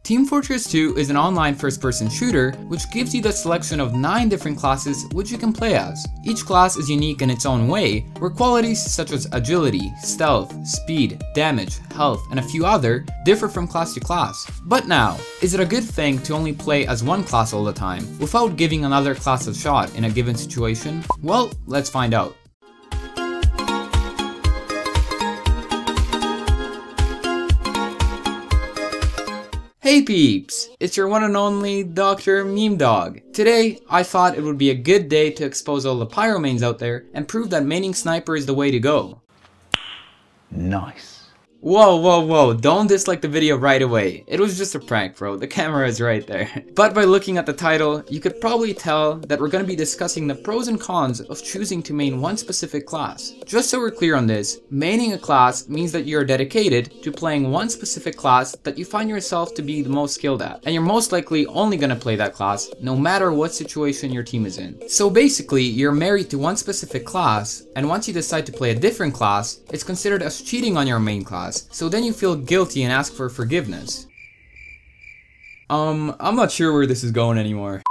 Team Fortress 2 is an online first-person shooter which gives you the selection of 9 different classes which you can play as. Each class is unique in its own way, where qualities such as agility, stealth, speed, damage, health, and a few other differ from class to class. But now, is it a good thing to only play as one class all the time, without giving another class a shot in a given situation? Well, let's find out. Hey peeps! It's your one and only Dr. Meme Dog. Today, I thought it would be a good day to expose all the pyro mains out there and prove that maining sniper is the way to go. Nice. Whoa, don't dislike the video right away. It was just a prank, bro. The camera is right there. But by looking at the title, you could probably tell that we're going to be discussing the pros and cons of choosing to main one specific class. Just so we're clear on this, maining a class means that you're dedicated to playing one specific class that you find yourself to be the most skilled at. And you're most likely only going to play that class, no matter what situation your team is in. So basically, you're married to one specific class, and once you decide to play a different class, it's considered as cheating on your main class. So then you feel guilty and ask for forgiveness. I'm not sure where this is going anymore.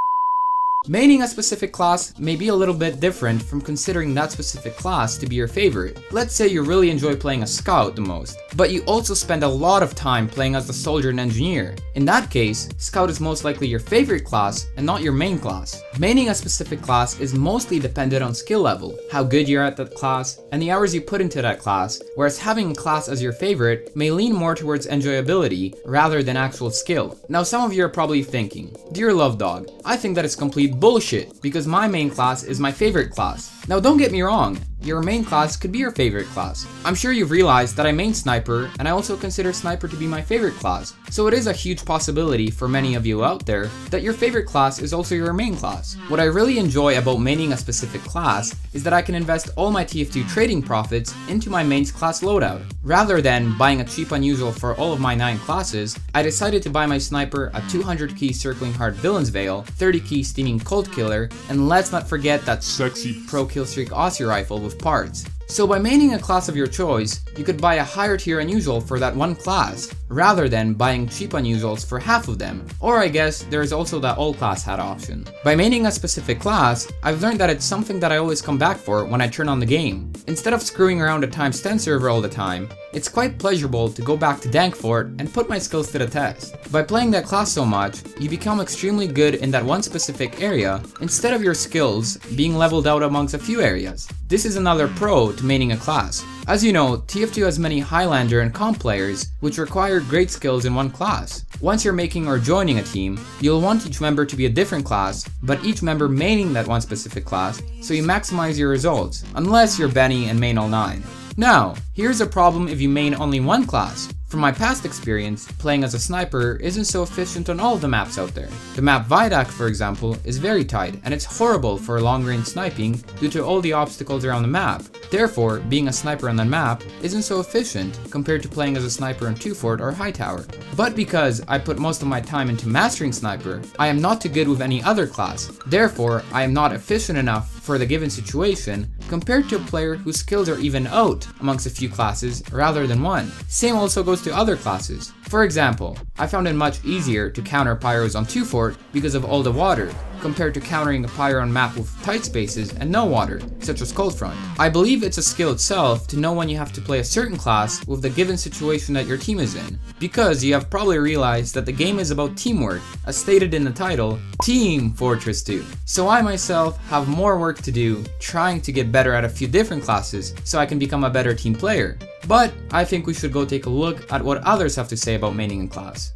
Maining a specific class may be a little bit different from considering that specific class to be your favorite. Let's say you really enjoy playing a scout the most, but you also spend a lot of time playing as the soldier and engineer. In that case, scout is most likely your favorite class and not your main class. Maining a specific class is mostly dependent on skill level, how good you're at that class, and the hours you put into that class, whereas having a class as your favorite may lean more towards enjoyability rather than actual skill. Now some of you are probably thinking, dear Love Dog, I think that is complete bullshit, because my main class is my favorite class. Now don't get me wrong, your main class could be your favorite class. I'm sure you've realized that I main sniper, and I also consider sniper to be my favorite class. So it is a huge possibility for many of you out there that your favorite class is also your main class. What I really enjoy about maining a specific class is that I can invest all my TF2 trading profits into my main class loadout. Rather than buying a cheap unusual for all of my 9 classes, I decided to buy my sniper a 200 key circling hard villain's veil, 30 key steaming cold killer, and let's not forget that sexy pro killstreak Aussie rifle with parts. So by maining a class of your choice, you could buy a higher tier unusual for that one class, rather than buying cheap unusuals for half of them. Or I guess there is also the all class hat option. By maining a specific class, I've learned that it's something that I always come back for when I turn on the game. Instead of screwing around a times 10 server all the time, it's quite pleasurable to go back to Dankfort and put my skills to the test. By playing that class so much, you become extremely good in that one specific area, instead of your skills being leveled out amongst a few areas. This is another pro to maining a class. As you know, TF2 has many Highlander and comp players, which require great skills in one class. Once you're making or joining a team, you'll want each member to be a different class, but each member maining that one specific class, so you maximize your results, unless you're Benny and main all 9. Now, here's a problem if you main only one class. From my past experience, playing as a sniper isn't so efficient on all of the maps out there. The map Vidak, for example, is very tight, and it's horrible for long-range sniping due to all the obstacles around the map. Therefore, being a sniper on that map isn't so efficient compared to playing as a sniper in 2 Fort or Hightower. But because I put most of my time into mastering sniper, I am not too good with any other class. Therefore, I am not efficient enough for the given situation compared to a player whose skills are even out amongst a few classes rather than one. Same also goes to other classes. For example, I found it much easier to counter pyros on 2 Fort because of all the water, compared to countering a pyro on map with tight spaces and no water, such as Coldfront. I believe it's a skill itself to know when you have to play a certain class with the given situation that your team is in, because you have probably realized that the game is about teamwork, as stated in the title, Team Fortress 2. So I myself have more work to do trying to get better at a few different classes so I can become a better team player. But I think we should go take a look at what others have to say about maining a class.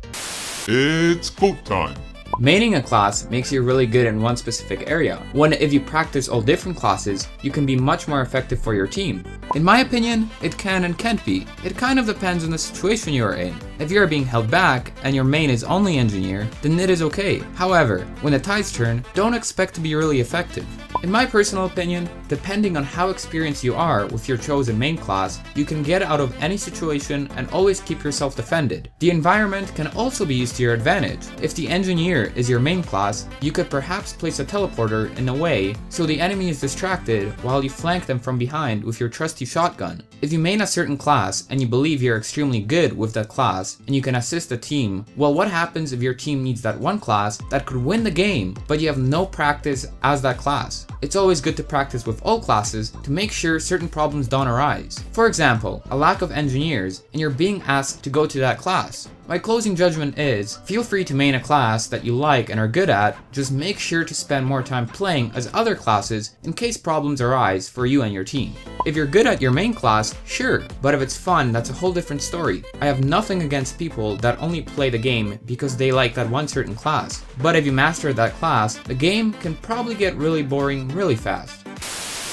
It's quote time. Maining a class makes you really good in one specific area, when if you practice all different classes, you can be much more effective for your team. In my opinion, it can and can't be. It kind of depends on the situation you are in. If you are being held back, and your main is only engineer, then it is okay. However, when the tides turn, don't expect to be really effective. In my personal opinion, Depending on how experienced you are with your chosen main class, you can get out of any situation and always keep yourself defended. The environment can also be used to your advantage. If the engineer is your main class, you could perhaps place a teleporter in a way so the enemy is distracted while you flank them from behind with your trusty shotgun. If you main a certain class and you believe you're extremely good with that class and you can assist the team, well, what happens if your team needs that one class that could win the game but you have no practice as that class? It's always good to practice with all classes to make sure certain problems don't arise. For example, a lack of engineers and you're being asked to go to that class. My closing judgment is, feel free to main a class that you like and are good at, just make sure to spend more time playing as other classes in case problems arise for you and your team. If you're good at your main class, sure, but if it's fun, that's a whole different story. I have nothing against people that only play the game because they like that one certain class, but if you master that class, the game can probably get really boring really fast.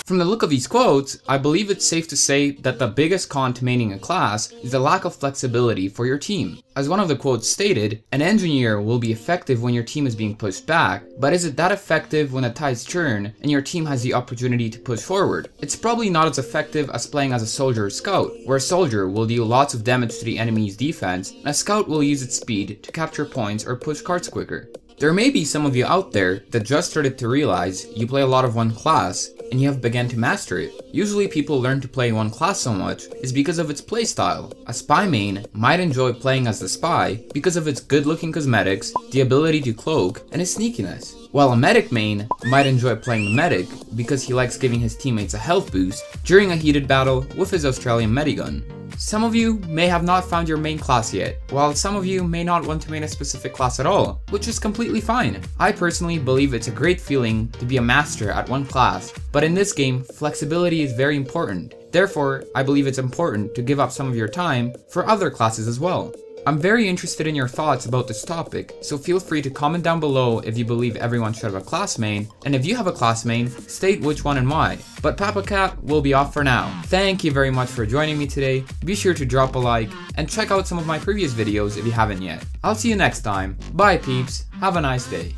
From the look of these quotes, I believe it's safe to say that the biggest con to maining a class is the lack of flexibility for your team. As one of the quotes stated, an engineer will be effective when your team is being pushed back, but is it that effective when the tides turn and your team has the opportunity to push forward? It's probably not as effective as playing as a soldier or scout, where a soldier will deal lots of damage to the enemy's defense and a scout will use its speed to capture points or push cards quicker. There may be some of you out there that just started to realize you play a lot of one class and you have begun to master it. Usually people learn to play one class so much is because of its playstyle. A spy main might enjoy playing as the spy because of its good looking cosmetics, the ability to cloak, and its sneakiness. While a medic main might enjoy playing the medic because he likes giving his teammates a health boost during a heated battle with his Australian medigun. Some of you may have not found your main class yet, while some of you may not want to main a specific class at all, which is completely fine. I personally believe it's a great feeling to be a master at one class, but in this game, flexibility is very important. Therefore, I believe it's important to give up some of your time for other classes as well. I'm very interested in your thoughts about this topic, so feel free to comment down below if you believe everyone should have a class main, and if you have a class main, state which one and why. But Papa Cat will be off for now. Thank you very much for joining me today, be sure to drop a like, and check out some of my previous videos if you haven't yet. I'll see you next time, bye peeps, have a nice day.